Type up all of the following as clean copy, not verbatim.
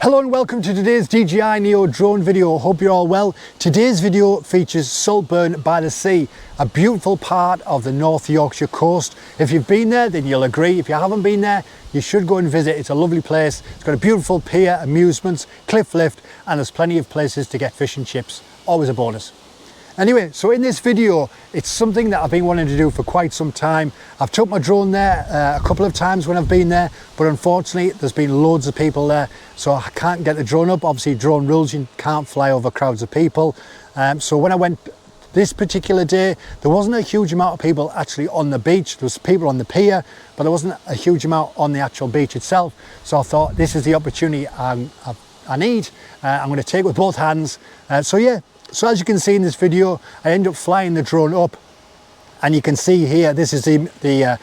Hello and welcome to today's DJI Neo Drone video. Hope you're all well. Today's video features Saltburn by the Sea, a beautiful part of the North Yorkshire coast. If you've been there, then you'll agree. If you haven't been there, you should go and visit. It's a lovely place. It's got a beautiful pier, amusements, cliff lift, and there's plenty of places to get fish and chips. Always a bonus. Anyway, so in this video, it's something that I've been wanting to do for quite some time. I've took my drone there a couple of times when I've been there, but unfortunately there's been loads of people there, so I can't get the drone up. Obviously drone rules, you can't fly over crowds of people. So when I went this particular day, there wasn't a huge amount of people actually on the beach. There was people on the pier, but there wasn't a huge amount on the actual beach itself. So I thought this is the opportunity I need. I'm going to take it with both hands. So as you can see in this video, I end up flying the drone up, and you can see here, this is the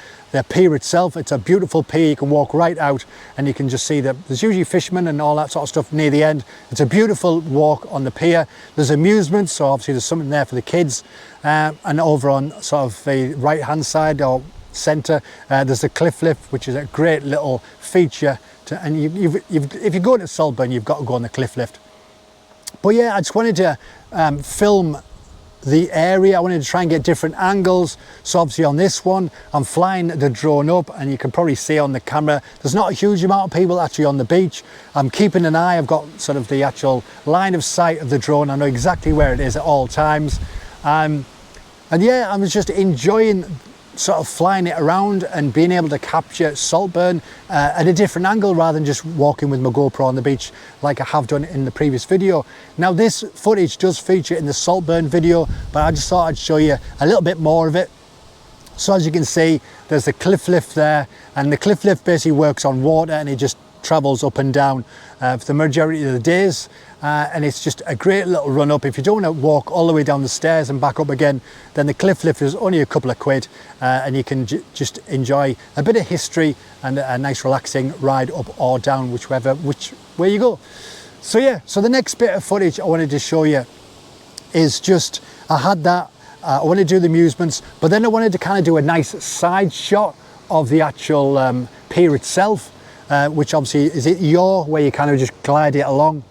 pier itself. It's a beautiful pier. You can walk right out and you can just see that there's usually fishermen and all that sort of stuff near the end. It's a beautiful walk on the pier. There's amusements, so obviously there's something there for the kids. And over on sort of the right hand side or centre, there's a cliff lift, which is a great little feature. And if you go to Saltburn, you've got to go on the cliff lift. But yeah, I just wanted to film the area. I wanted to try and get different angles. So obviously on this one, I'm flying the drone up, and you can probably see on the camera, there's not a huge amount of people actually on the beach. I'm keeping an eye. I've got sort of the actual line of sight of the drone. I know exactly where it is at all times. And yeah, I was just enjoying sort of flying it around and being able to capture Saltburn at a different angle rather than just walking with my GoPro on the beach like I have done in the previous video. Now this footage does feature in the Saltburn video, but I just thought I'd show you a little bit more of it. So as you can see, there's the cliff lift there, and the cliff lift basically works on water, and it just travels up and down for the majority of the days, and it's just a great little run up. If you don't want to walk all the way down the stairs and back up again, then the cliff lift is only a couple of quid, and you can just enjoy a bit of history and a nice relaxing ride up or down, which way you go. So yeah, so the next bit of footage I wanted to show you is just, I had that, I wanted to do the amusements, but then I wanted to kind of do a nice side shot of the actual pier itself, which obviously is at Pier, where you kind of just glide it along.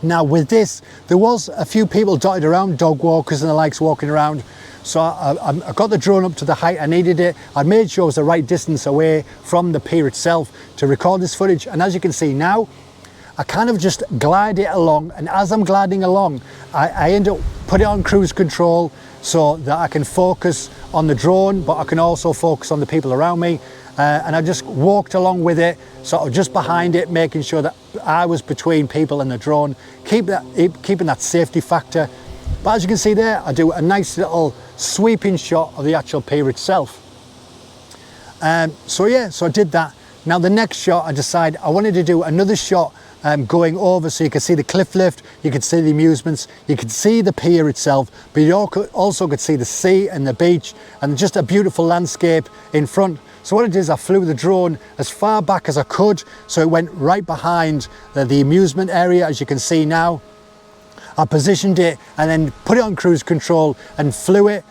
Now with this, there was a few people dotted around, dog walkers and the likes walking around. So I got the drone up to the height I needed it. I made sure it was the right distance away from the pier itself to record this footage. And as you can see now, I kind of just glide it along. And as I'm gliding along, I end up putting it on cruise control so that I can focus on the drone, but I can also focus on the people around me. And I just walked along with it, sort of just behind it, making sure that I was between people and the drone, keeping that safety factor. But as you can see there, I do a nice little sweeping shot of the actual pier itself. So yeah, so I did that. Now the next shot, I decided I wanted to do another shot going over, so you can see the cliff lift, you can see the amusements, you can see the pier itself, but you also could see the sea and the beach and just a beautiful landscape in front. So what it is, I flew the drone as far back as I could, so it went right behind the amusement area, as you can see now. I positioned it and then put it on cruise control and flew it.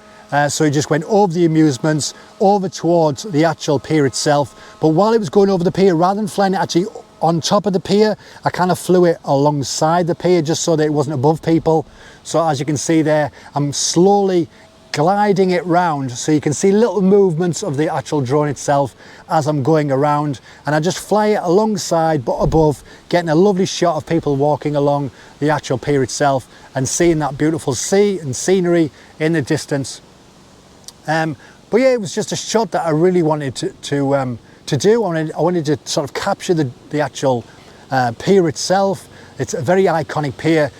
So it just went over the amusements, over towards the actual pier itself. But while it was going over the pier, rather than flying it actually on top of the pier, I kind of flew it alongside the pier just so that it wasn't above people. So as you can see there, I'm slowly gliding it round, so you can see little movements of the actual drone itself as I'm going around, and I just fly it alongside but above, getting a lovely shot of people walking along the actual pier itself and seeing that beautiful sea and scenery in the distance. But yeah, it was just a shot that I really wanted to do. I wanted to sort of capture the actual pier itself. It's a very iconic pier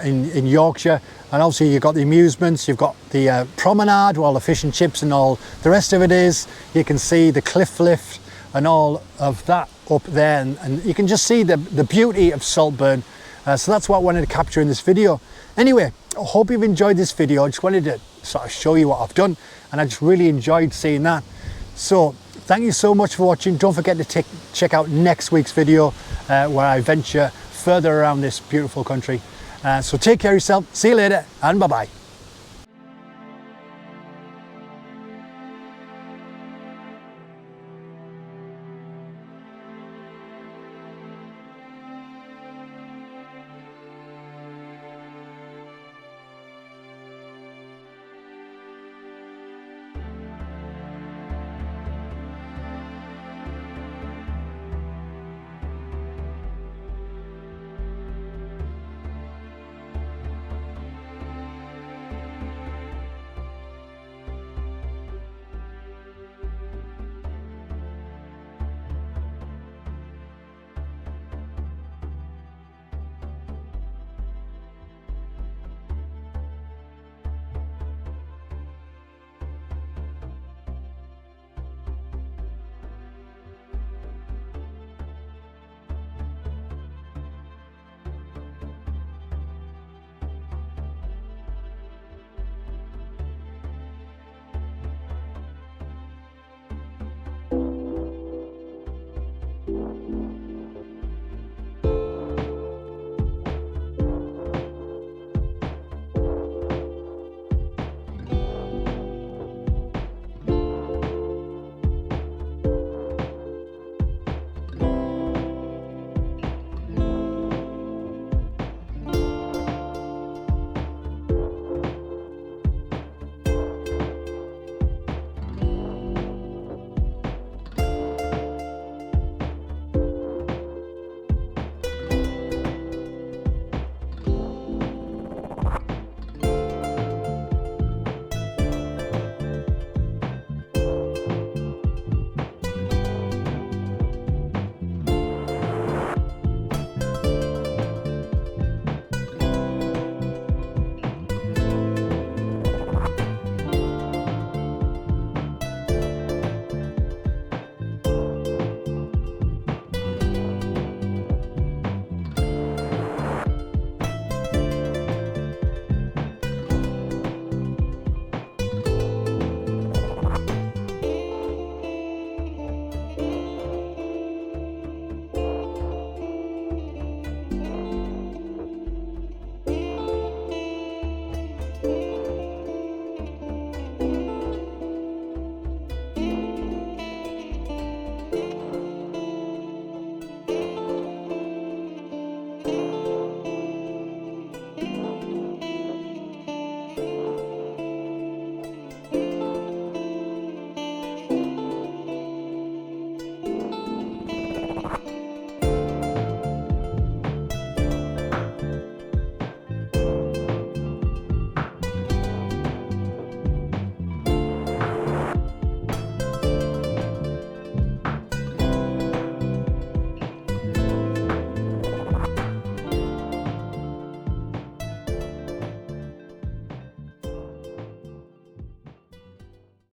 in Yorkshire. And obviously you've got the amusements, you've got the promenade where all the fish and chips and all the rest of it is. You can see the cliff lift and all of that up there, and you can just see the beauty of Saltburn. So that's what I wanted to capture in this video. Anyway, I hope you've enjoyed this video. I just wanted to sort of show you what I've done, and I just really enjoyed seeing that. So thank you so much for watching. Don't forget to check out next week's video where I venture further around this beautiful country. So take care of yourself, see you later, and bye-bye.